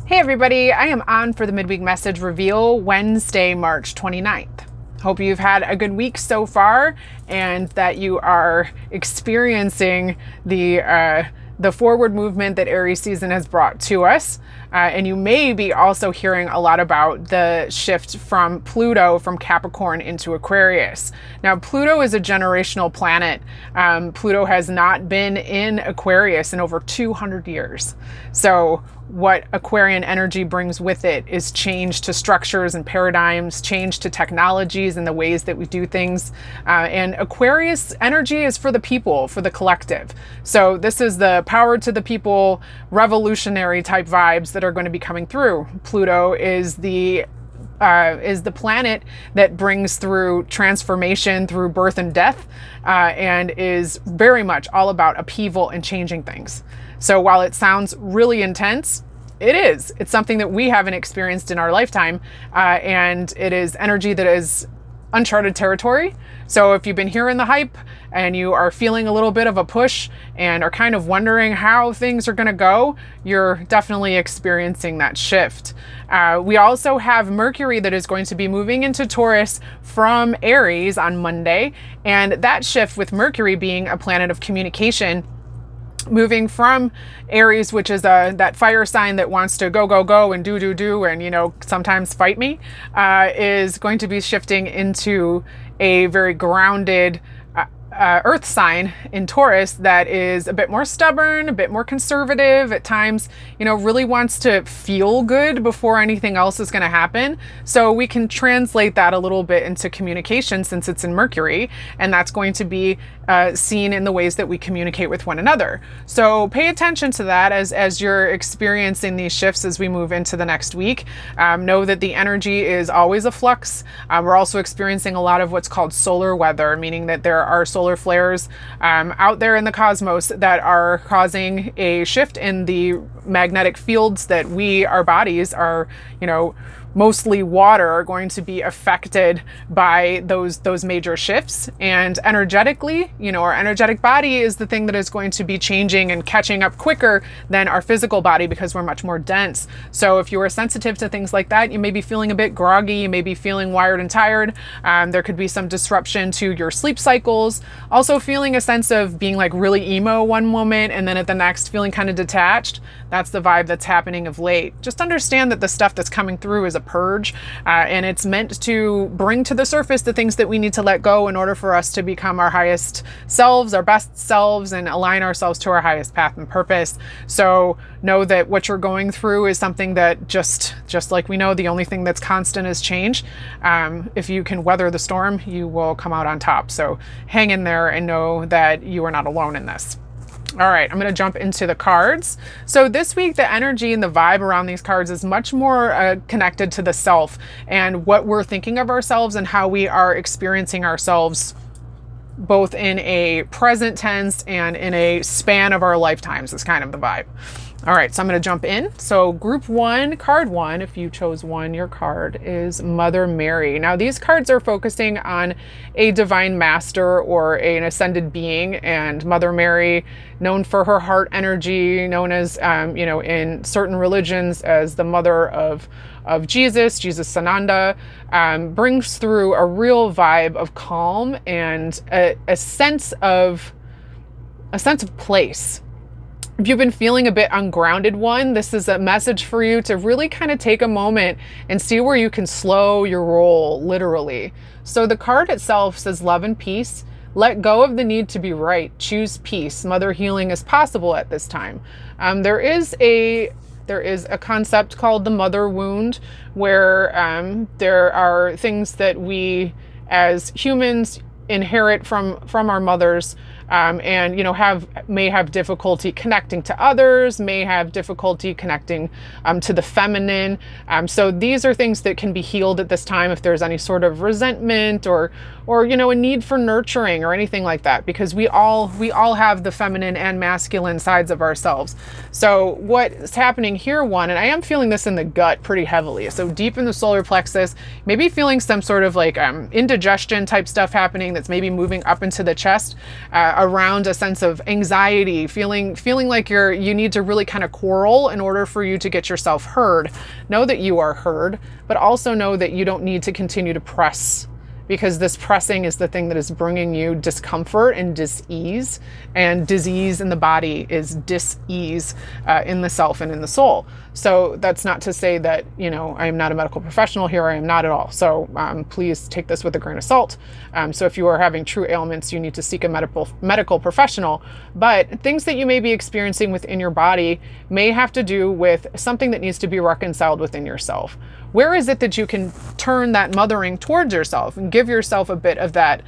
Hey everybody, I am on for the midweek message reveal Wednesday, March 29th. Hope you've had a good week so far and that you are experiencing the forward movement that Aries season has brought to us. And you may be also hearing a lot about the shift from Pluto from Capricorn into Aquarius. Now, Pluto is a generational planet. Pluto has not been in Aquarius in over 200 years. So what Aquarian energy brings with it is change to structures and paradigms, change to technologies and the ways that we do things. And Aquarius energy is for the people, for the collective. So this is the power to the people, revolutionary type vibes that are going to be coming through. Pluto is the planet that brings through transformation through birth and death, and is very much all about upheaval and changing things. So while it sounds really intense, it is. It's something that we haven't experienced in our lifetime, and it is energy that is uncharted territory. So if you've been hearing the hype and you are feeling a little bit of a push and are kind of wondering how things are going to go, you're definitely experiencing that shift. We also have Mercury that is going to be moving into Taurus from Aries on Monday. And that shift with Mercury being a planet of communication, moving from Aries, which is that fire sign that wants to go and do and sometimes fight me, is going to be shifting into a very grounded earth sign in Taurus that is a bit more stubborn, a bit more conservative at times, really wants to feel good before anything else is going to happen. So we can translate that a little bit into communication since it's in Mercury, and that's going to be seen in the ways that we communicate with one another. So pay attention to that as you're experiencing these shifts as we move into the next week. Know that the energy is always a flux. We're also experiencing a lot of what's called solar weather, meaning that there are solar flares out there in the cosmos that are causing a shift in the magnetic fields that our bodies are, mostly water, are going to be affected by those major shifts. And energetically, our energetic body is the thing that is going to be changing and catching up quicker than our physical body because we're much more dense. So if you are sensitive to things like that, you may be feeling a bit groggy, you may be feeling wired and tired. There could be some disruption to your sleep cycles. Also feeling a sense of being like really emo one moment and then at the next feeling kind of detached. That's the vibe that's happening of late. Just understand that the stuff that's coming through is a purge, and it's meant to bring to the surface the things that we need to let go in order for us to become our highest selves, our best selves, and align ourselves to our highest path and purpose. So know that what you're going through is something that just like we know, the only thing that's constant is change. If you can weather the storm, you will come out on top. So hang in there and know that you are not alone in this. All right, I'm going to jump into the cards. So this week, the energy and the vibe around these cards is much more connected to the self and what we're thinking of ourselves and how we are experiencing ourselves both in a present tense and in a span of our lifetimes is kind of the vibe. All right, so I'm going to jump in. So group one, card one, if you chose one, your card is Mother Mary. Now these cards are focusing on a divine master or an ascended being, and Mother Mary, known for her heart energy, known as, in certain religions as the mother of Jesus Sananda, brings through a real vibe of calm and a sense of place. If you've been feeling a bit ungrounded this is a message for you to really kind of take a moment and see where you can slow your roll, literally. So the card itself says love and peace. Let go of the need to be right. Choose peace. Mother healing is possible at this time. There is a concept called the mother wound, where there are things that we as humans inherit from our mothers, and may have difficulty connecting to others, may have difficulty connecting to the feminine. So these are things that can be healed at this time if there's any sort of resentment or a need for nurturing or anything like that, because we all have the feminine and masculine sides of ourselves. So what's happening here, and I am feeling this in the gut pretty heavily, so deep in the solar plexus, maybe feeling some sort of like indigestion type stuff happening that's maybe moving up into the chest. around a sense of anxiety, feeling like you need to really kind of quarrel in order for you to get yourself heard. Know that you are heard, but also know that you don't need to continue to press, because this pressing is the thing that is bringing you discomfort and dis-ease, and disease in the body is dis-ease in the self and in the soul. So that's not to say that, I am not a medical professional here. I am not at all. So please take this with a grain of salt. So if you are having true ailments, you need to seek a medical professional. But things that you may be experiencing within your body may have to do with something that needs to be reconciled within yourself. Where is it that you can turn that mothering towards yourself and give yourself a bit of that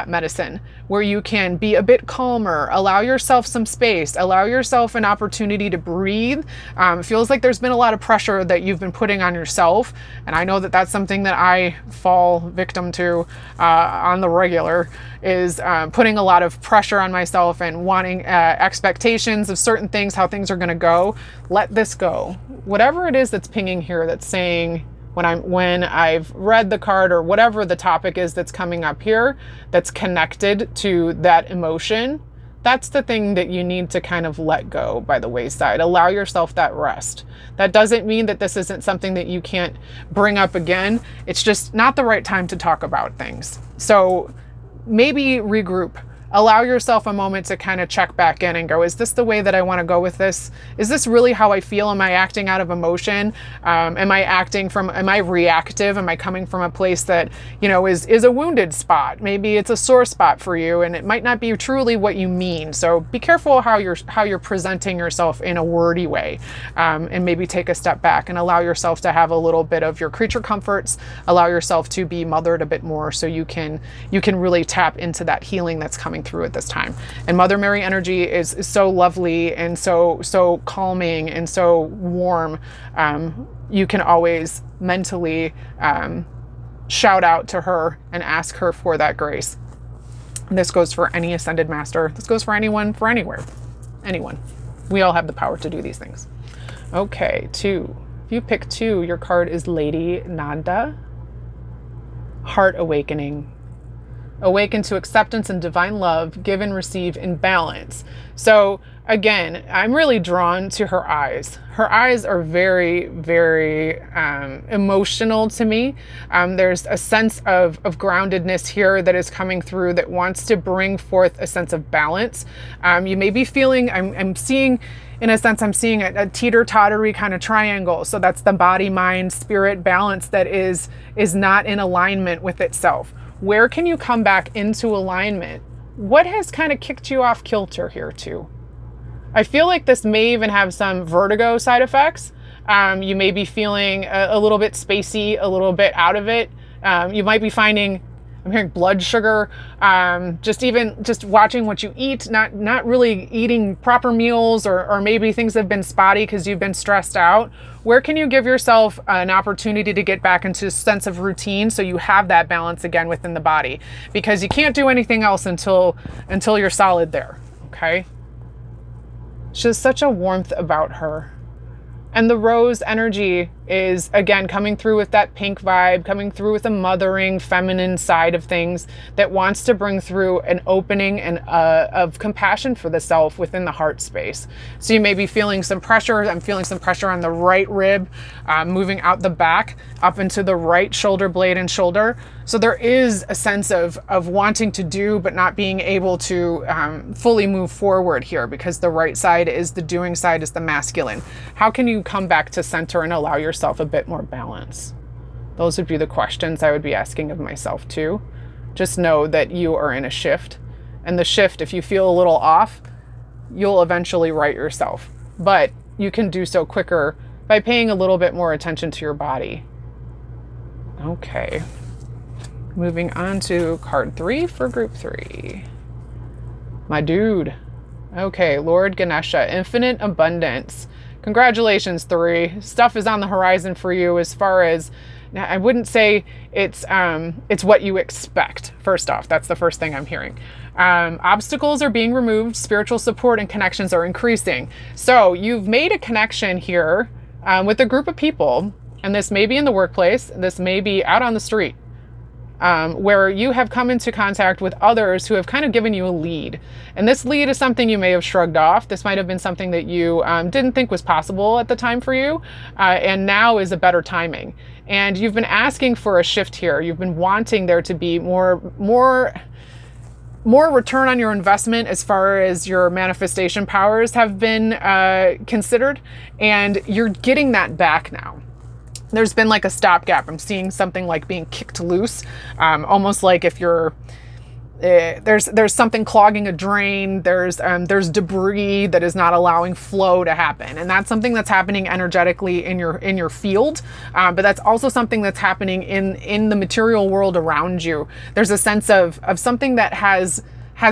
medicine, where you can be a bit calmer, allow yourself some space, allow yourself an opportunity to breathe? It feels like there's been a lot of pressure that you've been putting on yourself. And I know that that's something that I fall victim to on the regular, is putting a lot of pressure on myself and wanting expectations of certain things, how things are going to go. Let this go. Whatever it is that's pinging here, that's saying, when I've read the card, or whatever the topic is that's coming up here, that's connected to that emotion, that's the thing that you need to kind of let go by the wayside. Allow yourself that rest. That doesn't mean that this isn't something that you can't bring up again. It's just not the right time to talk about things. So maybe regroup. Allow yourself a moment to kind of check back in and go, is this the way that I want to go with this? Is this really how I feel? Am I acting out of emotion? Am I reactive? Am I coming from a place that, is a wounded spot? Maybe it's a sore spot for you, and it might not be truly what you mean. So be careful how you're presenting yourself in a wordy way, and maybe take a step back and allow yourself to have a little bit of your creature comforts. Allow yourself to be mothered a bit more, so you can really tap into that healing that's coming through at this time. And Mother Mary energy is so lovely and so calming and so warm. You can always mentally shout out to her and ask her for that grace. And this goes for any ascended master. This goes for anyone, for anywhere. Anyone. We all have the power to do these things. Okay, 2. If you pick 2, your card is Lady Nanda. Heart awakening. Awaken to acceptance and divine love, give and receive in balance. So again, I'm really drawn to her eyes. Her eyes are very, very emotional to me. There's a sense of groundedness here that is coming through, that wants to bring forth a sense of balance. You may be feeling, I'm seeing a teeter-tottery kind of triangle. So that's the body, mind, spirit balance that is not in alignment with itself. Where can you come back into alignment? What has kind of kicked you off kilter here too? I feel like this may even have some vertigo side effects. You may be feeling a little bit spacey, a little bit out of it. You might be finding, I'm hearing blood sugar, just watching what you eat, not really eating proper meals, or maybe things have been spotty because you've been stressed out. Where can you give yourself an opportunity to get back into a sense of routine, so you have that balance again within the body? Because you can't do anything else until you're solid there, okay? She has such a warmth about her. And the rose energy is, again, coming through with that pink vibe, coming through with a mothering, feminine side of things that wants to bring through an opening and of compassion for the self within the heart space. So you may be feeling some pressure. I'm feeling some pressure on the right rib, moving out the back, up into the right shoulder blade and shoulder. So there is a sense of wanting to do, but not being able to fully move forward here, because the right side is the doing side, is the masculine. How can you come back to center and allow yourself a bit more balance? Those would be the questions I would be asking of myself too. Just know that you are in a shift, and the shift, if you feel a little off, you'll eventually right yourself, but you can do so quicker by paying a little bit more attention to your body. Okay, moving on to card 3 for group 3. My dude. Okay, Lord Ganesha, infinite abundance. Congratulations, 3. Stuff is on the horizon for you, as far as, now I wouldn't say it's what you expect. First off, that's the first thing I'm hearing. Obstacles are being removed, spiritual support and connections are increasing. So you've made a connection here with a group of people, and this may be in the workplace, this may be out on the street. where you have come into contact with others who have kind of given you a lead. And this lead is something you may have shrugged off. This might have been something that you didn't think was possible at the time for you, and now is a better timing. And you've been asking for a shift here. You've been wanting there to be more return on your investment as far as your manifestation powers have been considered, and you're getting that back now. There's been like a stopgap. I'm seeing something like being kicked loose, almost like if you're there's something clogging a drain. There's debris that is not allowing flow to happen, and that's something that's happening energetically in your field. But that's also something that's happening in the material world around you. There's a sense of something that has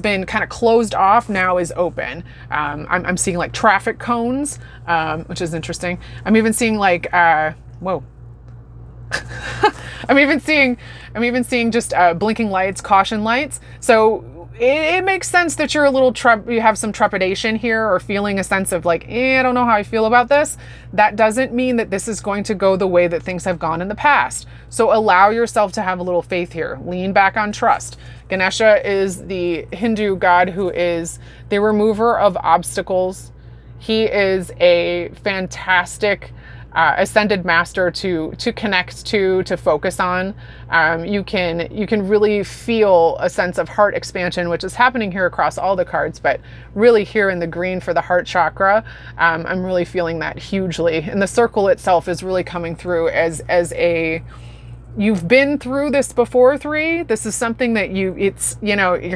been kind of closed off, now is open. I'm seeing like traffic cones, which is interesting. I'm even seeing like whoa. I'm even seeing just blinking lights, caution lights. So it makes sense that you're a little you have some trepidation here, or feeling a sense of like, I don't know how I feel about this. That doesn't mean that this is going to go the way that things have gone in the past. So allow yourself to have a little faith here. Lean back on trust. Ganesha is the Hindu god who is the remover of obstacles. He is a fantastic ascended master to connect to focus on. You can really feel a sense of heart expansion, which is happening here across all the cards, but really here in the green for the heart chakra, I'm really feeling that hugely. And the circle itself is really coming through as a, you've been through this before, 3. This is something that you're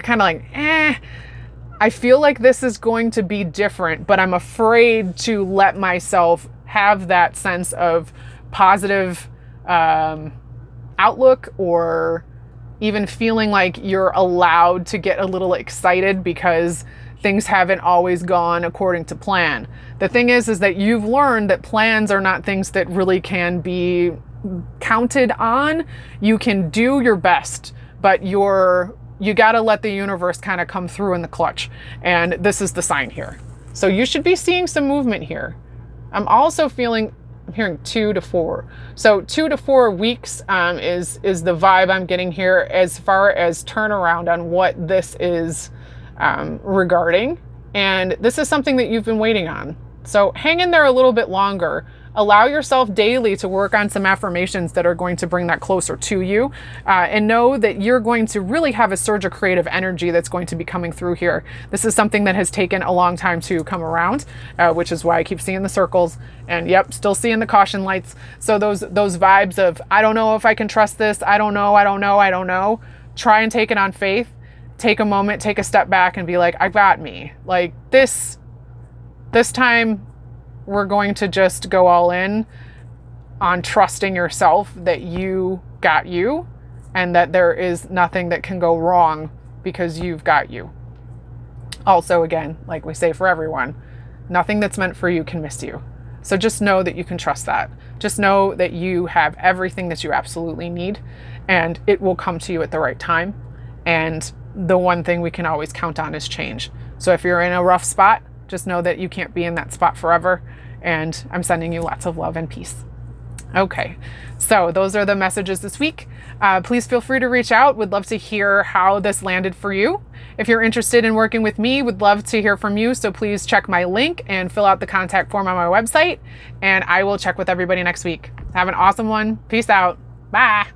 kind of like, I feel like this is going to be different, but I'm afraid to let myself have that sense of positive outlook, or even feeling like you're allowed to get a little excited because things haven't always gone according to plan. The thing is that you've learned that plans are not things that really can be counted on. You can do your best, but you got to let the universe kind of come through in the clutch. And this is the sign here. So you should be seeing some movement here. I'm also hearing 2 to 4. So 2 to 4 weeks is the vibe I'm getting here as far as turnaround on what this is regarding. And this is something that you've been waiting on. So hang in there a little bit longer. Allow yourself daily to work on some affirmations that are going to bring that closer to you, and know that you're going to really have a surge of creative energy that's going to be coming through here. This is something that has taken a long time to come around, which is why I keep seeing the circles, and yep, still seeing the caution lights. So those vibes of, I don't know if I can trust this. I don't know. Try and take it on faith. Take a moment, take a step back and be like, I got me. Like this time, we're going to just go all in on trusting yourself that you got you, and that there is nothing that can go wrong because you've got you. Also, again, like we say for everyone, nothing that's meant for you can miss you. So just know that you can trust that. Just know that you have everything that you absolutely need, and it will come to you at the right time. And the one thing we can always count on is change. So if you're in a rough spot, just know that you can't be in that spot forever. And I'm sending you lots of love and peace. Okay, so those are the messages this week. Please feel free to reach out. Would love to hear how this landed for you. If you're interested in working with me, would love to hear from you. So please check my link and fill out the contact form on my website. And I will check with everybody next week. Have an awesome one. Peace out. Bye.